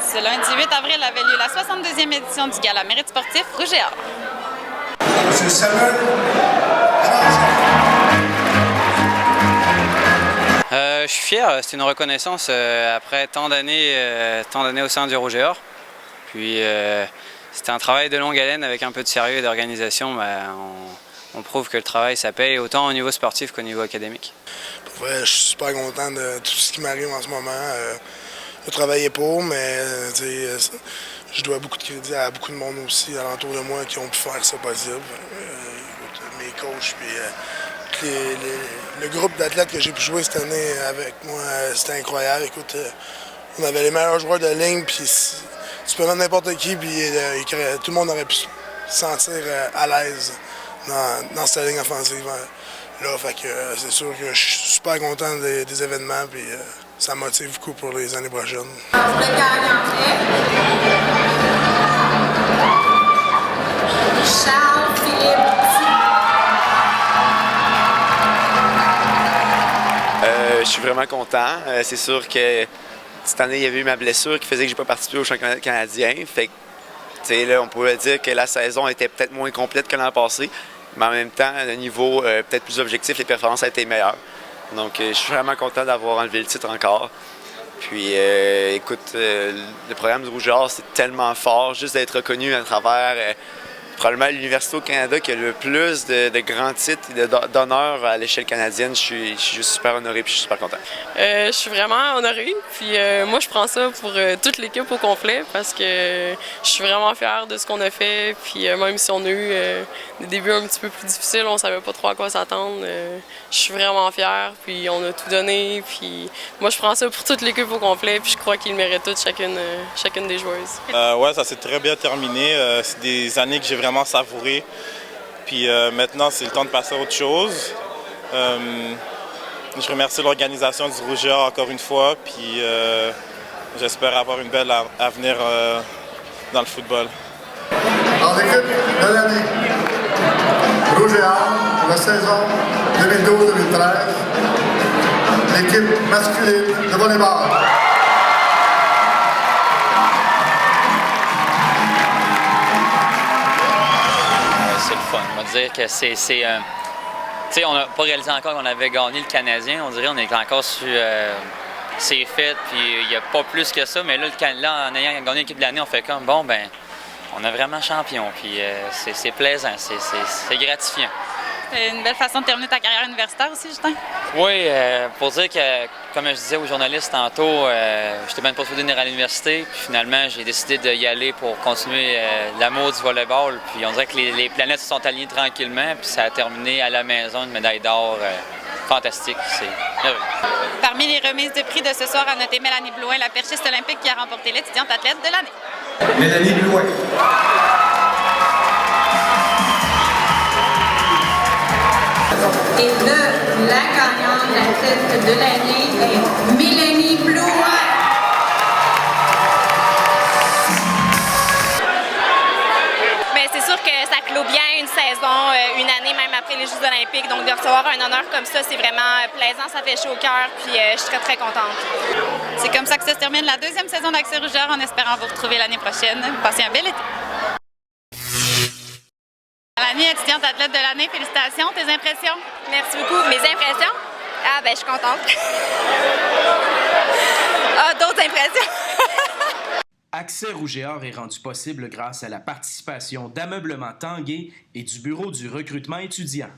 Ce lundi 8 avril avait lieu la 62e édition du Gala Mérite sportif Rouge et Or. Monsieur Samuel. Je suis fier, c'est une reconnaissance après tant d'années au sein du Rouge et Or. Puis c'était un travail de longue haleine avec un peu de sérieux et d'organisation. On prouve que le travail ça paye autant au niveau sportif qu'au niveau académique. Pour vrai, je suis super content de tout ce qui m'arrive en ce moment. Je travaillais pour, mais je dois beaucoup de crédit à beaucoup de monde aussi alentour de moi qui ont pu faire ça possible. Mes coachs, puis le groupe d'athlètes que j'ai pu jouer cette année avec moi, c'était incroyable. Écoute, on avait les meilleurs joueurs de ligne, puis tu peux mettre n'importe qui, puis tout le monde aurait pu se sentir à l'aise dans cette ligne offensive. Là, fait que c'est sûr que je suis super content des événements, puis ça me motive beaucoup pour les années prochaines. Je suis vraiment content. C'est sûr que cette année, il y avait eu ma blessure qui faisait que je n'ai pas participé au championnat canadien. Fait que, là, on pourrait dire que la saison était peut-être moins complète que l'an passé, mais en même temps, le niveau peut-être plus objectif, les performances ont été meilleures. Donc, je suis vraiment content d'avoir enlevé le titre encore. Puis, écoute, le programme du Rouge et Or, c'est tellement fort, juste d'être reconnu à travers probablement l'université au Canada qui a le plus de grands titres et d'honneurs à l'échelle canadienne. Je suis juste super honoré et je suis super content. Je suis vraiment honorée. Puis moi, je prends ça pour toute l'équipe au complet parce que je suis vraiment fière de ce qu'on a fait. Puis même si on a eu des débuts un petit peu plus difficiles, on savait pas trop à quoi s'attendre. Je suis vraiment fière. Puis on a tout donné. Puis moi, je prends ça pour toute l'équipe au complet. Puis je crois qu'ils le méritent toutes, chacune des joueuses. Ouais, ça s'est très bien terminé. C'est des années que j'ai vraiment savouré. Puis maintenant, c'est le temps de passer à autre chose. Je remercie l'organisation du Rouge et Or encore une fois. Puis j'espère avoir une belle avenir dans le football. Dans l'équipe de l'année, Rouge et Or pour la saison 2012-2013, l'équipe masculine de volleyball. On va dire que c'est on n'a pas réalisé encore qu'on avait gagné le Canadien. On dirait qu'on est encore sur c'est fait, puis il n'y a pas plus que ça. Mais là, en ayant gagné l'équipe de l'année, on fait comme, bon, ben on est vraiment champion. Puis c'est plaisant, c'est gratifiant. C'est une belle façon de terminer ta carrière universitaire aussi, Justin? Oui, pour dire que, comme je disais aux journalistes tantôt, j'étais bien persuadé de venir à l'université. Puis finalement, j'ai décidé d'y aller pour continuer l'amour du volleyball. Puis on dirait que les planètes se sont alignées tranquillement. Puis ça a terminé à la maison, une médaille d'or fantastique. C'est merveilleux. Parmi les remises de prix de ce soir, à noter Mélanie Blouin, la perchiste olympique qui a remporté l'étudiante athlète de l'année. Mélanie Blouin. Et la gagnante d'athlète de l'année est Mélanie Blouin. Bien, c'est sûr que ça clôt bien une saison, une année même après les Jeux olympiques. Donc de recevoir un honneur comme ça, c'est vraiment plaisant, ça fait chaud au cœur, puis je suis très, très contente. C'est comme ça que ça se termine la deuxième saison d'Accès Rouge et Or en espérant vous retrouver l'année prochaine. Passez un bel été. Mélanie, étudiante athlète de l'année, félicitations. Tes impressions? Merci beaucoup. Mes impressions? Ah, ben je suis contente. Ah, d'autres impressions? Accès Rouge et Or est rendu possible grâce à la participation d'Ameublement Tanguay et du Bureau du recrutement étudiant.